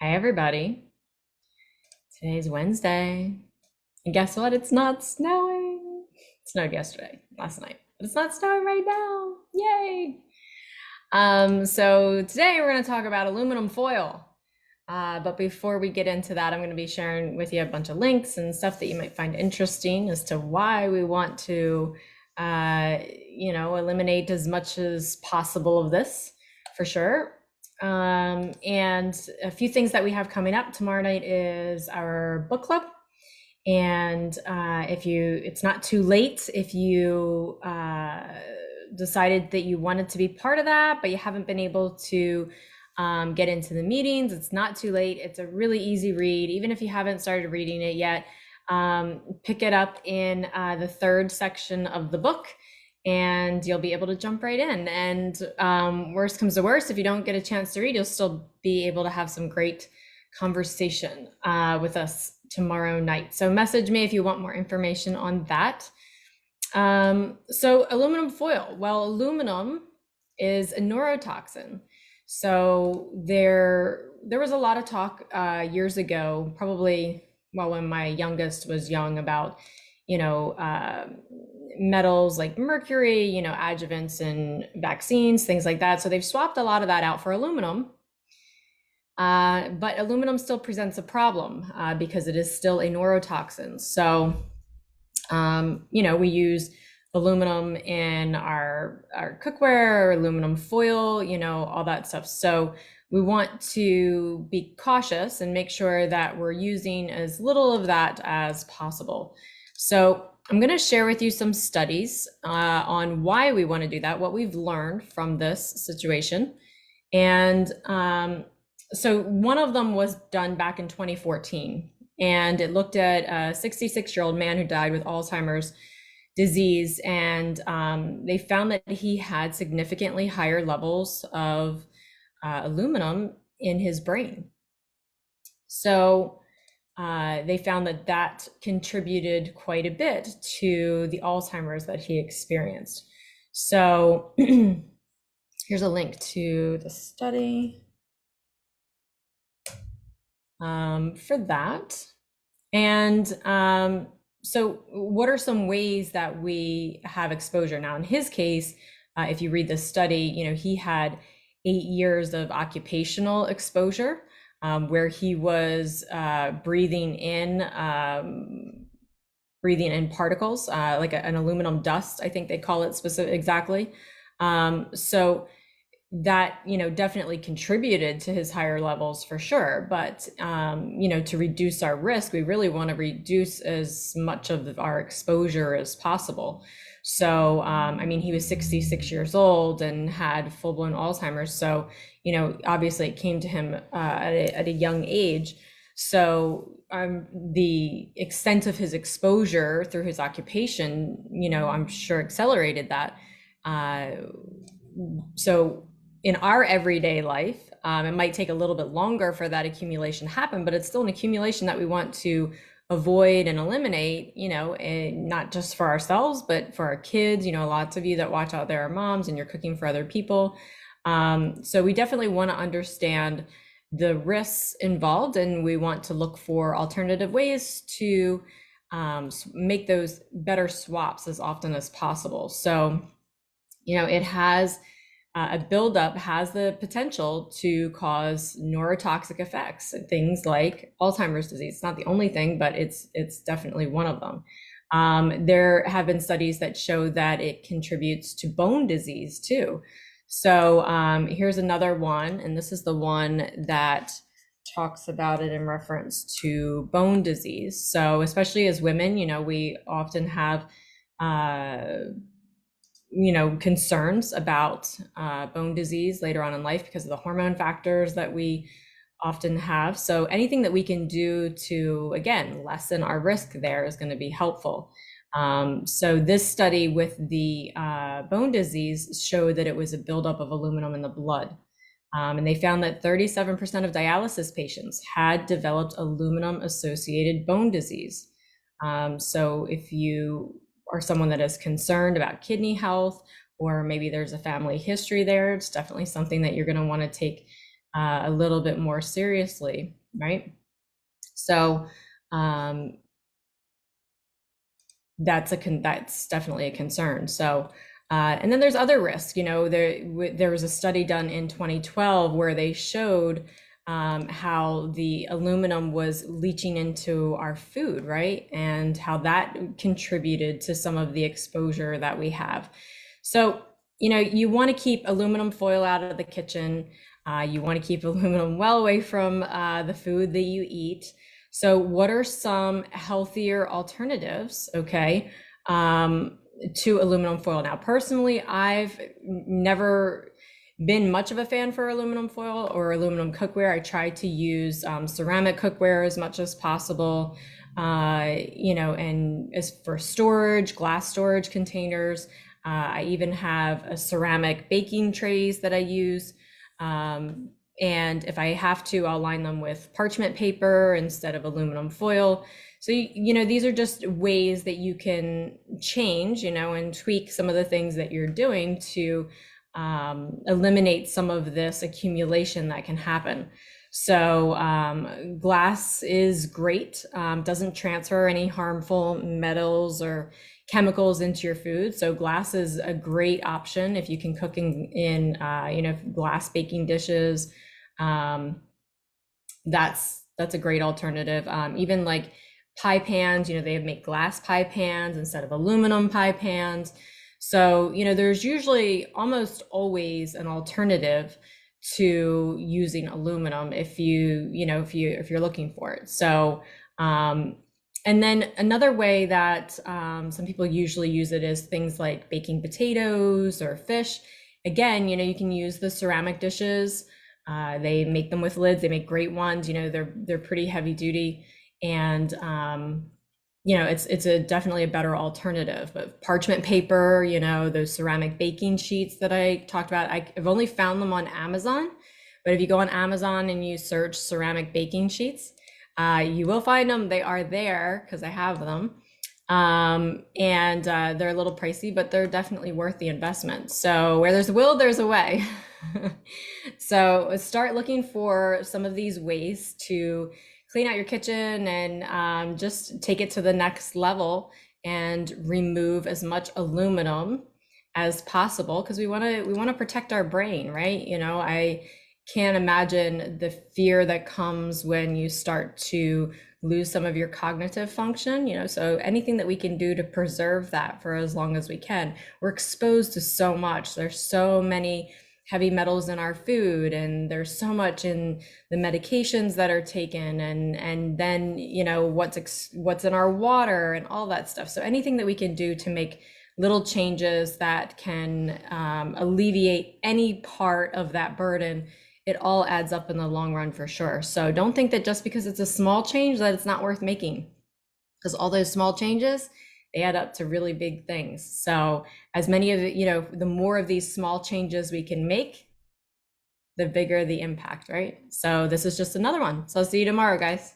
Hi, everybody. Today's Wednesday. And guess what? It's not snowing. It snowed yesterday, last night, but it's not snowing right now. Yay. So today we're going to talk about aluminum foil. But before we get into that, I'm going to be sharing with you a bunch of links and stuff that you might find interesting as to why we want to, eliminate as much as possible of this for sure. And a few things that we have coming up tomorrow night is our book club. And it's not too late if you decided that you wanted to be part of that, but you haven't been able to get into the meetings. It's not too late. It's a really easy read, even if you haven't started reading it yet. Pick it up in the third section of the book, and you'll be able to jump right in. And worst comes to worst, if you don't get a chance to read, you'll still be able to have some great conversation with us tomorrow night. So message me if you want more information on that. So aluminum foil. Well, aluminum is a neurotoxin. So there was a lot of talk years ago, probably when my youngest was young, about metals like mercury, adjuvants and vaccines, things like that. So they've swapped a lot of that out for aluminum. But aluminum still presents a problem because it is still a neurotoxin. So, we use aluminum in our cookware, aluminum foil, all that stuff. So we want to be cautious and make sure that we're using as little of that as possible. So I'm going to share with you some studies on why we want to do that, what we've learned from this situation. And so one of them was done back in 2014, and it looked at a 66-year-old man who died with Alzheimer's disease. And they found that he had significantly higher levels of aluminum in his brain. So they found that that contributed quite a bit to the Alzheimer's that he experienced. So here's a link to the study for that. And so what are some ways that we have exposure? Now, in his case, if you read the study, he had 8 years of occupational exposure where he was breathing in particles, like an aluminum dust, I think they call it exactly. So that definitely contributed to his higher levels for sure. But to reduce our risk, we really want to reduce as much of our exposure as possible. So he was 66 years old and had full-blown Alzheimer's. So obviously it came to him at a young age. So the extent of his exposure through his occupation, I'm sure accelerated that. So in our everyday life, it might take a little bit longer for that accumulation to happen, but it's still an accumulation that we want to avoid and eliminate, not just for ourselves, but for our kids. Lots of you that watch out there are moms and you're cooking for other people. So we definitely want to understand the risks involved, and we want to look for alternative ways to make those better swaps as often as possible. So, it has a buildup has the potential to cause neurotoxic effects, things like Alzheimer's disease. It's not the only thing, but it's definitely one of them. There have been studies that show that it contributes to bone disease too. So here's another one, and this is the one that talks about it in reference to bone disease. So especially as women, we often have concerns about bone disease later on in life because of the hormone factors that we often have. So anything that we can do to, again, lessen our risk there is going to be helpful. So this study with the bone disease showed that it was a buildup of aluminum in the blood. And they found that 37% of dialysis patients had developed aluminum-associated bone disease. So if you are someone that is concerned about kidney health, or maybe there's a family history there, it's definitely something that you're going to want to take a little bit more seriously, right? So that's definitely a concern. So and then there's other risks. You know, there was a study done in 2012 where they showed how the aluminum was leaching into our food, right? And how that contributed to some of the exposure that we have. So, you know, you want to keep aluminum foil out of the kitchen. You want to keep aluminum well away from the food that you eat. So, what are some healthier alternatives, okay, to aluminum foil? Now, personally, I've never been much of a fan for aluminum foil or aluminum cookware. I try to use ceramic cookware as much as possible, you know, and as for storage, glass storage containers. I even have a ceramic baking trays that I use. And if I have to, I'll line them with parchment paper instead of aluminum foil. So, you know, these are just ways that you can change, you know, and tweak some of the things that you're doing to eliminate some of this accumulation that can happen. So glass is great, doesn't transfer any harmful metals or chemicals into your food. So glass is a great option if you can cook in you know, glass baking dishes. That's a great alternative. Even like pie pans, you know, they make glass pie pans instead of aluminum pie pans. So, you know, there's usually almost always an alternative to using aluminum if you know, if you're looking for it. So, and then another way that some people usually use it is things like baking potatoes or fish. Again, you know, you can use the ceramic dishes. They make them with lids. They make great ones. You know, they're pretty heavy duty, and you know, it's definitely a better alternative. But parchment paper, you know, those ceramic baking sheets that I talked about, I've only found them on Amazon. But if you go on Amazon and you search ceramic baking sheets, you will find them. They are there because I have them. And they're a little pricey, but they're definitely worth the investment. So where there's a will, there's a way. So start looking for some of these ways to clean out your kitchen and just take it to the next level and remove as much aluminum as possible, because we want to protect our brain, right? You know, I can't imagine the fear that comes when you start to lose some of your cognitive function, you know, so anything that we can do to preserve that for as long as we can. We're exposed to so much. There's so many heavy metals in our food, and there's so much in the medications that are taken, and then, you know, what's in our water and all that stuff. So anything that we can do to make little changes that can alleviate any part of that burden, it all adds up in the long run for sure. So don't think that just because it's a small change that it's not worth making, because all those small changes, they add up to really big things. So as many of the, you know, the more of these small changes we can make, the bigger the impact, right? So this is just another one. So I'll see you tomorrow, guys.